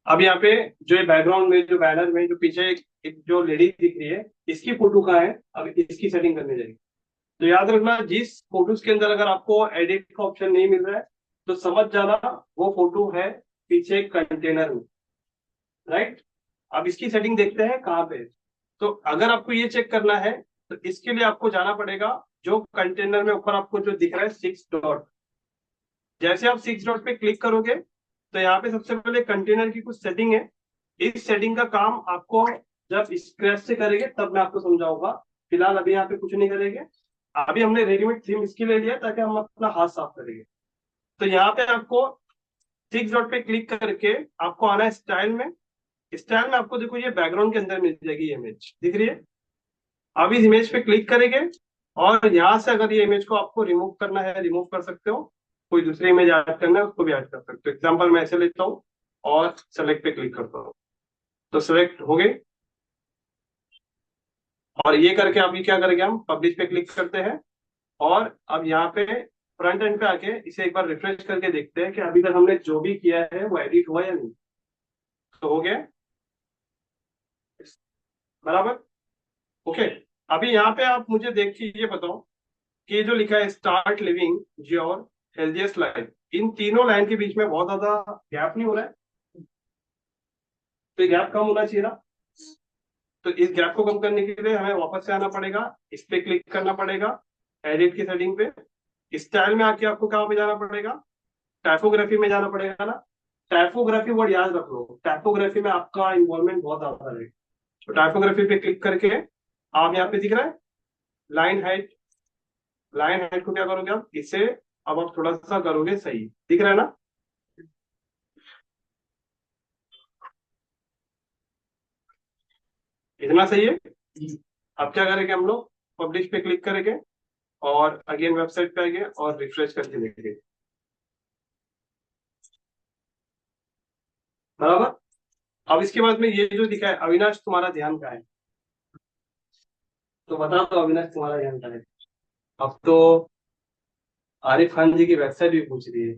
अब यहाँ पे जो ये बैकग्राउंड में जो बैनर में जो पीछे एक जो लेडी दिख रही है, इसकी फोटो कहाँ है? अब इसकी सेटिंग करने जाएगी। तो याद रखना, जिस फोटोज के अंदर अगर आपको एडिट का ऑप्शन नहीं मिल रहा है तो समझ जाना वो फोटो है पीछे कंटेनर में। राइट। अब इसकी सेटिंग देखते हैं कहाँ पे। तो अगर आपको ये चेक करना है तो इसके लिए आपको जाना पड़ेगा जो कंटेनर में ऊपर आपको जो दिख रहा है 6 डॉट। जैसे आप 6 डॉट पे क्लिक करोगे तो यहाँ पे सबसे पहले कंटेनर की कुछ सेटिंग है। इस सेटिंग का काम आपको जब स्क्रैच से करेंगे तब मैं आपको समझाऊंगा। फिलहाल अभी यहाँ पे कुछ नहीं करेंगे। अभी हमने रेडीमेड थीम इसके लिए लिया ताकि हम अपना हाथ साफ करेंगे। तो यहाँ पे आपको 6 डॉट पे क्लिक करके आपको आना है स्टाइल में। स्टाइल में आपको देखो ये बैकग्राउंड के अंदर मिल जाएगी इमेज दिख रही है। अब इस इमेज पे क्लिक करेंगे और यहाँ से अगर ये इमेज को आपको रिमूव करना है रिमूव कर सकते हो। कोई दूसरी इमेज ऐड करना है उसको भी ऐड कर सकते हो। एग्जाम्पल मैं ऐसे लेता हूँ और सेलेक्ट पे क्लिक करता हूँ तो सेलेक्ट हो गई। और ये करके अभी क्या करेंगे, हम पब्लिश पे क्लिक करते हैं और अब यहाँ पे फ्रंट एंड पे आके इसे एक बार रिफ्रेश करके देखते हैं कि अभी तक हमने जो भी किया है वो एडिट हुआ या नहीं। तो हो गया बराबर। ओके। अभी यहाँ पे आप मुझे देख के ये बताओ कि ये जो लिखा है start living your healthiest life, इन तीनों लाइन के बीच में बहुत ज्यादा गैप नहीं हो रहा है? तो गैप कम होना चाहिए ना। तो इस गैप को कम करने के लिए हमें वापस से आना पड़ेगा, इस पे क्लिक करना पड़ेगा, एडिट की सेटिंग पे। स्टाइल में आके आपको कहाँ पे जाना पड़ेगा? टाइपोग्राफी में जाना पड़ेगा ना। टाइपोग्राफी वर्ड याद रख लो, टाइपोग्राफी में आपका इन्वॉल्वमेंट बहुत ज्यादा रहेगा। तो टाइपोग्राफी पे क्लिक करके आप यहाँ पे दिख रहा है लाइन हाइट। लाइन हाइट को क्या करोगे आप इसे, अब आप थोड़ा सा करोगे सही, दिख रहा है ना। इतना सही है। अब क्या करेंगे हम लोग, पब्लिश पे क्लिक करेंगे और अगेन वेबसाइट पे आएंगे और रिफ्रेश करके देखेंगे बराबर। अब इसके बाद में ये जो दिखा है अविनाश तुम्हारा ध्यान कहाँ है? तो बता दो अविनाश तुम्हारा ध्यान कहाँ है। अब तो आरिफ खान जी की वेबसाइट भी पूछ रही है।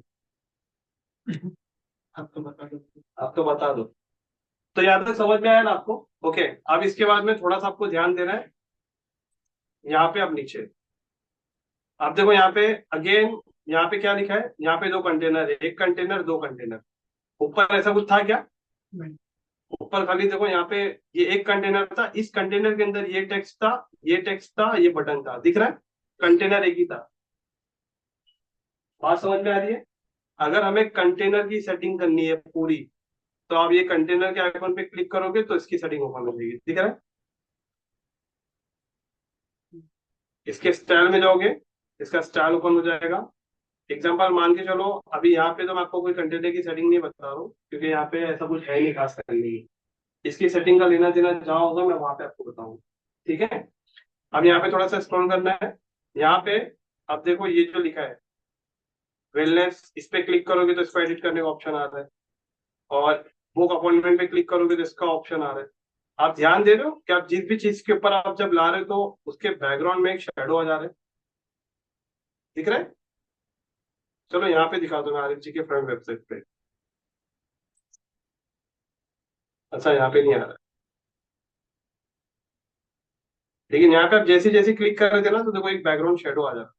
अब तो बता दो। अब तो बता दो। तो यहाँ तक समझ में आया ना आपको? ओके। अब इसके बाद में थोड़ा सा आपको ध्यान देना है यहाँ पे। अब नीचे आप देखो यहाँ पे अगेन, यहाँ पे क्या लिखा है, यहाँ पे दो कंटेनर है, एक कंटेनर दो कंटेनर। ऊपर ऐसा कुछ था क्या? नहीं। ऊपर खाली देखो यहाँ पे ये एक कंटेनर था, इस कंटेनर के अंदर ये टेक्स्ट था, ये टेक्स्ट था, ये बटन था, दिख रहा है? कंटेनर एक ही था। बात समझ में आ रही है? अगर हमें कंटेनर की सेटिंग करनी है पूरी तो आप ये कंटेनर के आइकन पे क्लिक करोगे तो इसकी सेटिंग ओपन हो जाएगी, दिख रहा है? इसके स्टाइल में जाओगे, इसका स्टाइल ओपन हो जाएगा। एग्जाम्पल मान के चलो, अभी यहाँ पे तो मैं आपको कोई कंटेनर की सेटिंग नहीं बता रहा हूँ क्योंकि यहाँ पे ऐसा कुछ है नहीं खास करने की। इसकी सेटिंग का लेना देना जहाँ होगा मैं वहां पे आपको बताऊंगा। ठीक है। अब यहाँ पे थोड़ा सा स्क्रॉल करना है। यहाँ पे अब देखो ये जो लिखा है वेलनेस, इस पे क्लिक करोगे तो इसको एडिट करने का ऑप्शन आ रहा है। और बुक अपॉइंटमेंट पे क्लिक करोगे तो इसका ऑप्शन आ रहा है। आप ध्यान दे रहे हो कि आप जिस भी चीज के ऊपर आप जब ला रहे हो तो उसके बैकग्राउंड में एक शेडो आ जा रहा है, दिख रहा है? चलो यहाँ पे दिखा दो मैं आरिफ जी के फ्रंट वेबसाइट पे। अच्छा यहाँ पे नहीं आ रहा है। लेकिन यहाँ पे आप जैसे जैसे क्लिक कर रहे थे ना तो देखो एक बैकग्राउंड शेडो आ जा रहा है।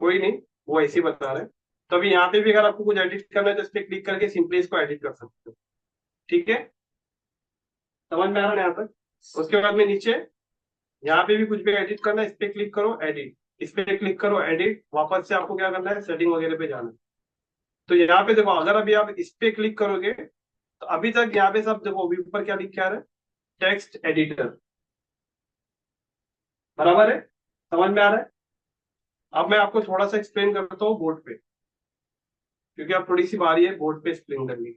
कोई नहीं, वो ऐसे ही बता रहे हैं। तो अभी यहाँ पे भी अगर आपको कुछ एडिट करना है तो इस पे क्लिक करके सिंपली इसको एडिट कर सकते हो। ठीक है। समझ में आ रहा है यहाँ तक? उसके बाद में नीचे यहाँ पे भी कुछ भी एडिट करना है, इस पे क्लिक करो एडिट, इस पे क्लिक करो एडिट, वापस से आपको क्या करना है सेटिंग वगैरह पे जाना है। तो यहाँ पे देखो अगर अभी आप इस पे क्लिक करोगे तो अभी तक यहाँ पे सब देखो अभी ऊपर क्या लिख के आ रहा है, टेक्स्ट एडिटर, बराबर है? समझ में आ रहा है? अब मैं आपको थोड़ा सा एक्सप्लेन करता हूँ बोर्ड पे, क्योंकि अब थोड़ी सी बारी है बोर्ड पे एक्सप्लेन करनी।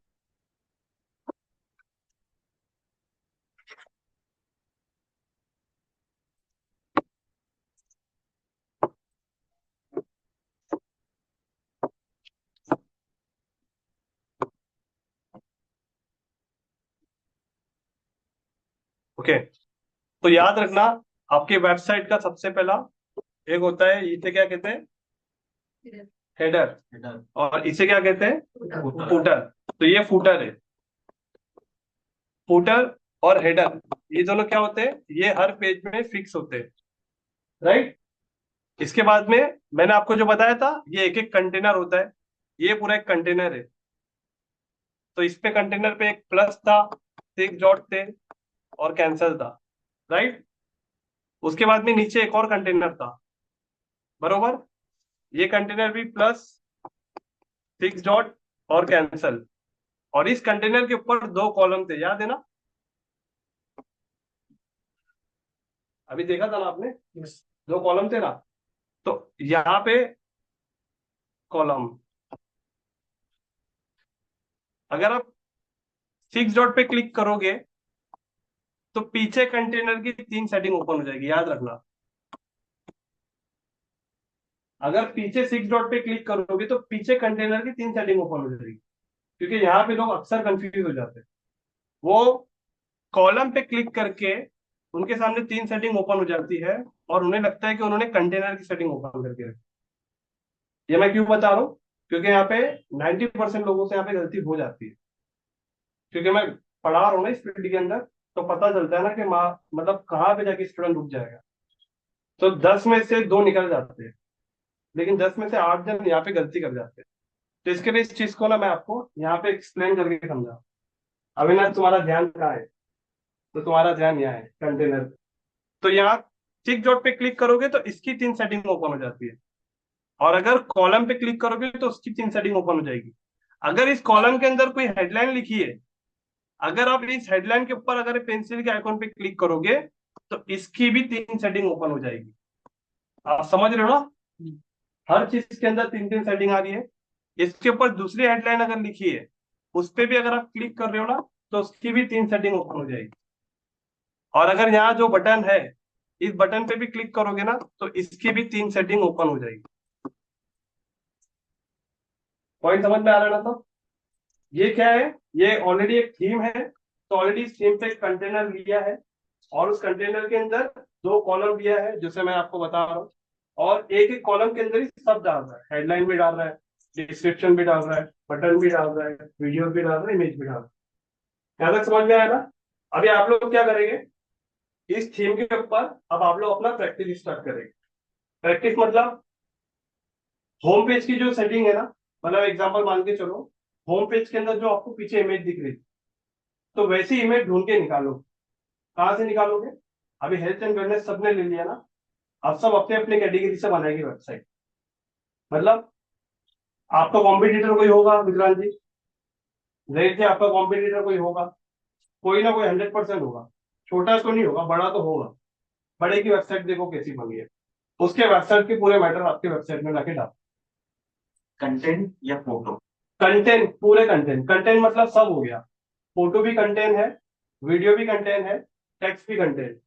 ओके। तो याद रखना, आपके वेबसाइट का सबसे पहला एक होता है, इसे क्या कहते हैं? हेडर। और इसे क्या कहते हैं? फूटर। तो ये फूटर है। फूटर और हेडर, ये दोनों क्या होते हैं, ये हर पेज में फिक्स होते हैं, राइट। इसके बाद में मैंने आपको जो बताया था, ये एक एक कंटेनर होता है, ये पूरा एक कंटेनर है। तो इस पे कंटेनर पे एक प्लस था, सिक्स डॉट थे और कैंसल था, राइट। उसके बाद में नीचे एक और कंटेनर था, बरोबर। ये कंटेनर भी प्लस, सिक्स डॉट और कैंसल। और इस कंटेनर के ऊपर दो कॉलम थे, याद है ना, अभी देखा था ना आपने, दो कॉलम थे ना। तो यहाँ पे कॉलम, अगर आप सिक्स डॉट पे क्लिक करोगे तो पीछे कंटेनर की तीन सेटिंग ओपन हो जाएगी, याद रखना। अगर पीछे सिक्स डॉट पे क्लिक करोगे तो पीछे कंटेनर की तीन सेटिंग ओपन हो जाएगी, क्योंकि यहाँ पे लोग अक्सर कंफ्यूज हो जाते हैं। वो कॉलम पे क्लिक करके उनके सामने तीन सेटिंग ओपन हो जाती है और उन्हें लगता है कि उन्होंने कंटेनर की सेटिंग ओपन करके रखी। ये मैं क्यों बता रहा हूँ, क्योंकि यहाँ पे 90% लोगों से यहाँ पे गलती हो जाती है। क्योंकि मैं पढ़ा रहा हूँ ना इस फील्ड के अंदर, तो पता चलता है ना कि मतलब कहाँ पे जाके स्टूडेंट रुक जाएगा। तो 10 में से दो निकल जाते हैं, लेकिन 10 में से 8 जन यहाँ पे गलती कर जाते हैं। तो इसके लिए इस चीज को ना मैं आपको यहाँ पे एक्सप्लेन करके समझा। अविनाश, तुम्हारा ध्यान कहाँ है? तो तुम्हारा ध्यान यहाँ है, कंटेनर। तो यहाँ टिक डॉट पे क्लिक करोगे तो इसकी तीन सेटिंग ओपन हो जाती है, और अगर कॉलम पे क्लिक करोगे तो उसकी तीन सेटिंग ओपन हो जाएगी। अगर इस कॉलम के अंदर कोई हेडलाइन लिखी है, अगर आप इस हेडलाइन के ऊपर अगर पेंसिल के आइकॉन पे क्लिक करोगे तो इसकी भी तीन सेटिंग ओपन हो जाएगी। आप समझ रहे हो ना, हर चीज के अंदर तीन तीन सेटिंग आ रही है। इसके ऊपर दूसरी हेडलाइन अगर लिखी है, उस पर भी अगर आप क्लिक कर रहे हो ना, तो उसकी भी तीन सेटिंग ओपन हो जाएगी। और अगर यहाँ जो बटन है, इस बटन पे भी क्लिक करोगे ना, तो इसकी भी तीन सेटिंग ओपन हो जाएगी। पॉइंट समझ में आ रहा है ना? तो ये क्या है, ये ऑलरेडी एक थीम है। तो ऑलरेडी इस थीम पे एक कंटेनर लिया है, और उस कंटेनर के अंदर दो कॉलम दिया है, जैसे मैं आपको बता रहा हूँ। और एक एक कॉलम के अंदर ही सब डाल रहा है, हेडलाइन भी डाल रहा है, डिस्क्रिप्शन भी डाल रहा है, बटन भी डाल रहा है, वीडियो भी डाल रहा है, इमेज भी डाल रहा है। यहाँ तक समझ में आया ना? अभी आप लोग क्या करेंगे, इस थीम के ऊपर अब आप लोग अपना प्रैक्टिस स्टार्ट करेंगे। प्रैक्टिस मतलब होम पेज की जो सेटिंग है ना, मतलब एग्जांपल मान के चलो, होम पेज के अंदर जो आपको पीछे इमेज दिख रही, तो वैसी इमेज ढूंढ के निकालो। कहाँ से निकालोगे? अभी हेल्थ एंड वेलनेस सबने ले लिया ना, अब सब अपने अपने कैटेगरी से बनाएंगे वेबसाइट। मतलब आपका कॉम्पिटिटर कोई होगा विक्रांत जी, जैसे थे आपका कॉम्पिटिटर कोई होगा, कोई ना कोई 100% होगा। छोटा तो नहीं होगा, बड़ा तो होगा। बड़े की वेबसाइट देखो कैसी बनी है, उसके वेबसाइट के पूरे मैटर आपके वेबसाइट में लाके डाल। कंटेंट या फोटो? कंटेंट, पूरे कंटेंट। कंटेंट मतलब सब हो गया, फोटो भी कंटेंट है, वीडियो भी कंटेंट है, टेक्स्ट भी कंटेंट।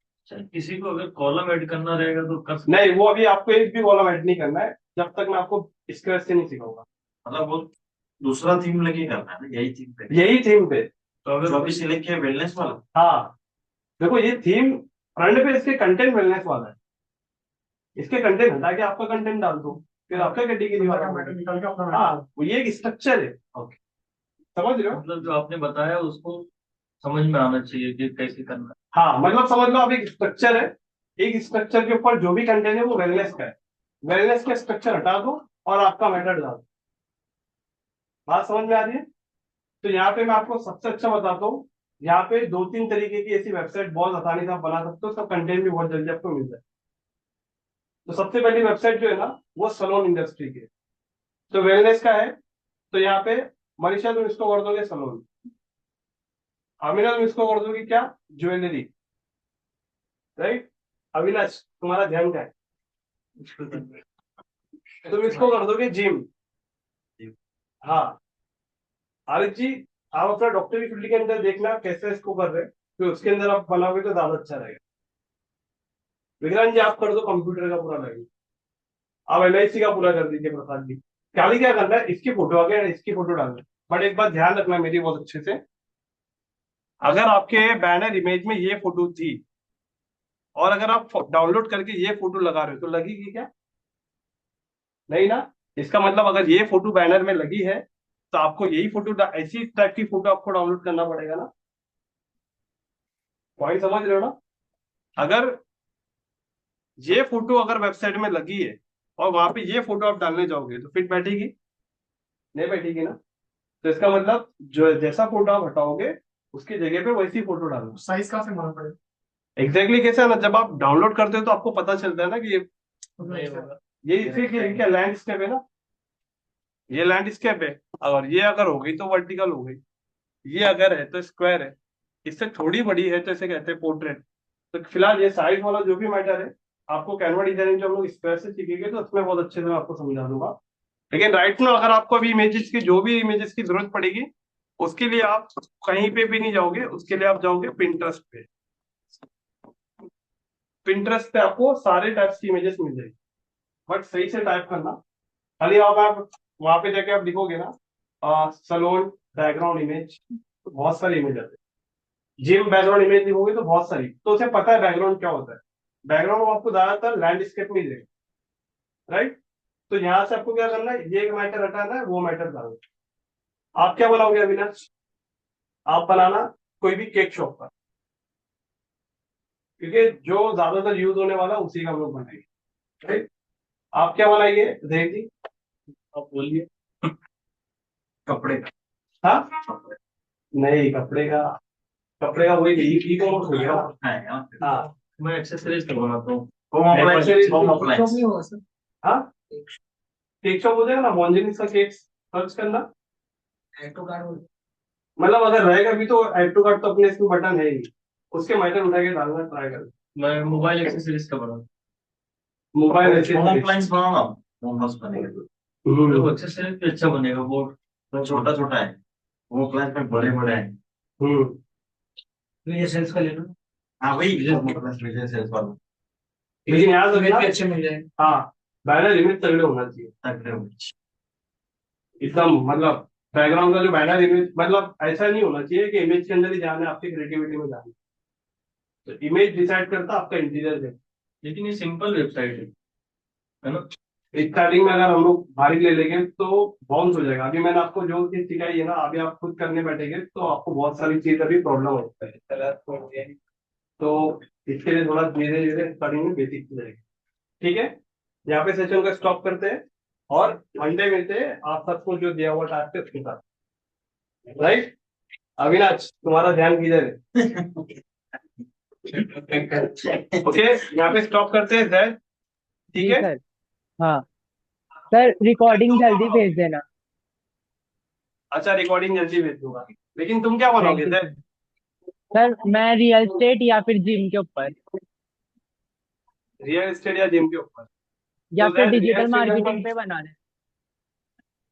किसी को अगर कॉलम ऐड करना रहेगा तो कर सकते? नहीं, वो अभी आपको एक भी कॉलम ऐड नहीं करना है, जब तक मैं आपको स्क्रैच से नहीं सिखाऊंगा। मतलब वो दूसरा थीम लेके करना है ना, यही थीम पे? यही थीम पे। तो अगर जो अभी सिलेक्ट किया वेलनेस वाला? हाँ, देखो ये थीम फ्रंट पे इसके कंटेंट वेलनेस वाला है, इसके कंटेंट हटा के आपका कंटेंट डाल दो, फिर आपका कैटेगरी वाला मैटर निकाल के अपना। हाँ, वो ये एक स्ट्रक्चर है। ओके, समझ रहे हो? मतलब जो आपने बताया उसको समझ में आना चाहिए कि कैसे करना है। हाँ, मतलब समझ लो, आप एक स्ट्रक्चर है, एक स्ट्रक्चर के ऊपर जो भी कंटेंट है वो वेलनेस का है, वेलनेस का स्ट्रक्चर हटा दो और आपका मेथड डाल दो। बात समझ में आ रही है? तो यहाँ पे मैं आपको सबसे अच्छा बताता हूँ, यहाँ पे दो तीन तरीके की ऐसी वेबसाइट बहुत आसानी से आप बना सकते हो, उसका कंटेंट भी बहुत जल्दी आपको मिल जाए। तो सबसे पहली वेबसाइट जो है ना, वो सलोन इंडस्ट्री की है। तो वेलनेस का है, तो यहाँ पे मनीषा तुम इसको कर दोगे सलोन, अविनाश तुम इसको कर दोगे क्या, ज्वेलरी, राइट। अविनाश तुम्हारा ध्यान क्या है, तुम इसको कर दोगे जिम। हाँ, आरिफ जी, आप अपना डॉक्टरी फील्ड के अंदर देखना कैसे इसको कर रहे हैं, फिर उसके अंदर आप बनाओगे तो ज्यादा अच्छा रहेगा। विक्रांत जी, आप कर दो कंप्यूटर का पूरा लगे, आप LIC का पूरा कर दीजिए। प्रसाद जी, क्या करना है, इसकी फोटो आ गया, इसकी फोटो डालना है। बट एक बात ध्यान रखना मेरी बहुत अच्छे से, अगर आपके बैनर इमेज में ये फोटो थी और अगर आप डाउनलोड करके ये फोटो लगा रहे हो, तो लगेगी क्या? नहीं ना। इसका मतलब अगर ये फोटो बैनर में लगी है तो आपको यही फोटो ऐसी टाइप की फोटो आपको डाउनलोड करना पड़ेगा ना। पॉइंट समझ रहे हो ना। अगर ये फोटो अगर वेबसाइट में लगी है और वहां पे ये फोटो आप डालने जाओगे तो फिट बैठेगी, नहीं बैठेगी ना। तो इसका मतलब जो जैसा फोटो आप हटाओगे उसकी जगह पे वैसी फोटो डालो। साइज कहाँ से मालूम पड़ेगा? एग्जैक्टली कैसे है ना, जब आप डाउनलोड करते हो तो आपको पता चलता है ना कि नहीं होगा। ये फिर क्या लैंडस्केप है ना, ये लैंडस्केप है। और ये अगर हो गई तो वर्टिकल हो गई, ये अगर है तो स्क्वायर है, इससे थोड़ी बड़ी है तो इसे कहते हैं पोर्ट्रेट। तो फिलहाल ये साइज वाला जो भी मैटर है, आपको कैनवा डिजाइनिंग जो हम लोग स्क्वायर से सीखेंगे तो उसमें बहुत अच्छे से मैं आपको समझा दूंगा। लेकिन राइट नाउ अगर आपको अभी इमेजेस की जो भी इमेजेस की जरूरत पड़ेगी, उसके लिए आप कहीं पे भी नहीं जाओगे, उसके लिए आप जाओगे पिंटरेस्ट पे। पिंटरेस्ट पे आपको सारे टाइप्स की इमेजेस मिल जाएगी, बट सही से टाइप करना। खाली आप वहां पे जाके आप लिखोगे ना सलोन बैकग्राउंड इमेज, तो बहुत सारी इमेज आती है। जिम बैकग्राउंड इमेज लिखोगे तो बहुत सारी, तो उसे पता है बैकग्राउंड क्या होता है। बैकग्राउंड आपको ज्यादातर लैंडस्केप में मिलेगा, राइट। तो यहाँ से आपको क्या करना है, ये एक मैटर हटाना है, वो मैटर डालना है। आप क्या बनाओगे अविनाश, आप बनाना कोई भी केक शॉप का, क्योंकि जो ज्यादातर यूज होने वाला उसी का हम लोग बनाएंगे, राइट। आप क्या बनाएंगे जय जी, आप बोलिए। कपड़े का। हाँ नहीं कपड़े का वही ई कॉमर्स हो गया। है यहाँ पे। हाँ मैं एक्सेसरीज का बनाता हूँ। Accessories होम का- अप्लायंस। नहीं होगा सर। हाँ केक शॉप हो जाएगा ना, मोंजेनिस का केक सर्च करना। टैटू कार्ड मतलब अगर रहेगा भी तो ऐड टू कार्ट तो अपने इसमें बटन है ही, उसके मैटर उठा के डालना ट्राई कर। मैं मोबाइल एक्सेसरीज का बनाता मोबाइल हूँ। होम अप्लायंस बनाना, होम हाउस बनेगा। तो एक्सेसरीज भी अच्छा बनेगा। वो छोटा छोटा है, होम अप्लायंस में बड़े बड़े हैं। ये सेल्स का लेना। हाँ वही होम अप्लायंस विजय सेल्स वाला। लेकिन याद इमेज रखना, भी अच्छे मिल जाएंगे। हाँ बैनर इमेज तगड़े होना चाहिए तगड़े हो। एकदम। मतलब बैकग्राउंड का जो बैनर इमेज, मतलब ऐसा नहीं होना चाहिए कि इमेज के अंदर ही जाना है, आपकी क्रिएटिविटी में जाना है। तो इमेज डिसाइड करता है आपका इंटीरियर है। लेकिन ये सिंपल वेबसाइट है ना। स्टार्टिंग में अगर हम लोग भारी ले लेंगे तो बाउंस हो जाएगा। अभी मैंने आपको जो चीज सिखाई है ना, अभी आप खुद करने बैठेंगे तो आपको बहुत सारी चीज अभी प्रॉब्लम हो सकता है। तो इसके लिए थोड़ा धीरे धीरे स्टार्टिंग में बेसिक हो जाएगी, ठीक है। यहाँ पे सेशन को स्टॉप करते हैं और मंडे मिलते हैं आप सबको जो दिया हुआ टास्क है उसके साथ, राइट। अविनाश तुम्हारा ध्यान किधर है? ओके यहाँ पे स्टॉप करते हैं सर, ठीक जी है। सर। हाँ सर, रिकॉर्डिंग जल्दी भेज देना। अच्छा रिकॉर्डिंग जल्दी भेज दूंगा, लेकिन तुम क्या थैंक बनाओगे यू सर? सर। सर मैं रियल एस्टेट या फिर जिम के ऊपर, रियल एस्टेट या जिम के ऊपर? या तो फिर सर रियल डिजिटल एस्टेट के मार्केटिंग ऊपर पे बना रहे।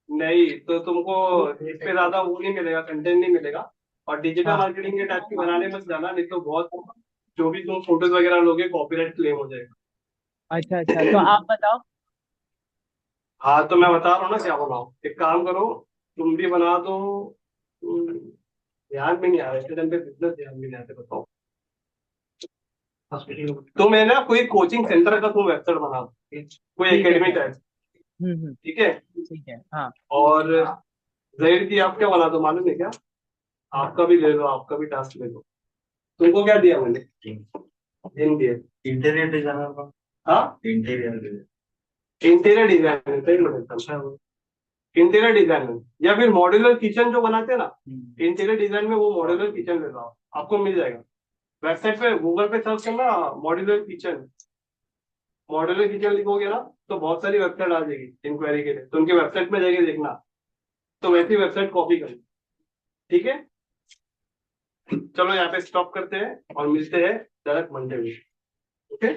नहीं, तो तुमको इस पे ज्यादा वो नहीं मिलेगा, कंटेंट नहीं मिलेगा। और डिजिटल हाँ। मार्केटिंग के टाइप की बनाने मत जाना, नहीं तो बहुत जो भी तुम फोटोज वगैरह लोगे कॉपीराइट क्लेम हो अच्छा अच्छा, तो जाएगा। आप बताओ। हाँ तो मैं बता रहा हूँ ना क्या बनाओ, एक काम करो, तुम भी बना दो। ध्यान में नहीं आ रहा है, इतने टाइम पे बिजनेस ध्यान में नहीं आते, बताओ। तुम है ना कोई कोचिंग सेंटर का तुम वेबसाइट बना दो, कोई ठीक है एकेडमी सर। टाइप, हम्म। ठीक है। ठीक है हाँ। और जहीर की आप क्या बना दो मालूम है क्या, आपका भी ले लो, आपका भी टास्क ले लो। तुमको क्या दिया मैंने, जिन दिए। इंटीरियर डिजाइनर का। हाँ इंटीरियर इंटीरियर डिजाइनर, सही बोले। इंटीरियर डिजाइनर या फिर मॉड्यूलर किचन जो बनाते हैं ना, इंटीरियर डिजाइन में वो मॉड्यूलर किचन ले लो आप, आपको मिल जाएगा। वेबसाइट पे गूगल पे सर्च करना मॉड्यूलर किचन, मॉड्यूलर किचन लिखोगे ना तो बहुत सारी वेबसाइट आ जाएगी इंक्वायरी के लिए, तो उनकी वेबसाइट में जाके देखना, तो वैसी वेबसाइट कॉपी करना, ठीक है। चलो यहाँ पे स्टॉप करते हैं और मिलते हैं डायरेक्ट मंडे में, ओके।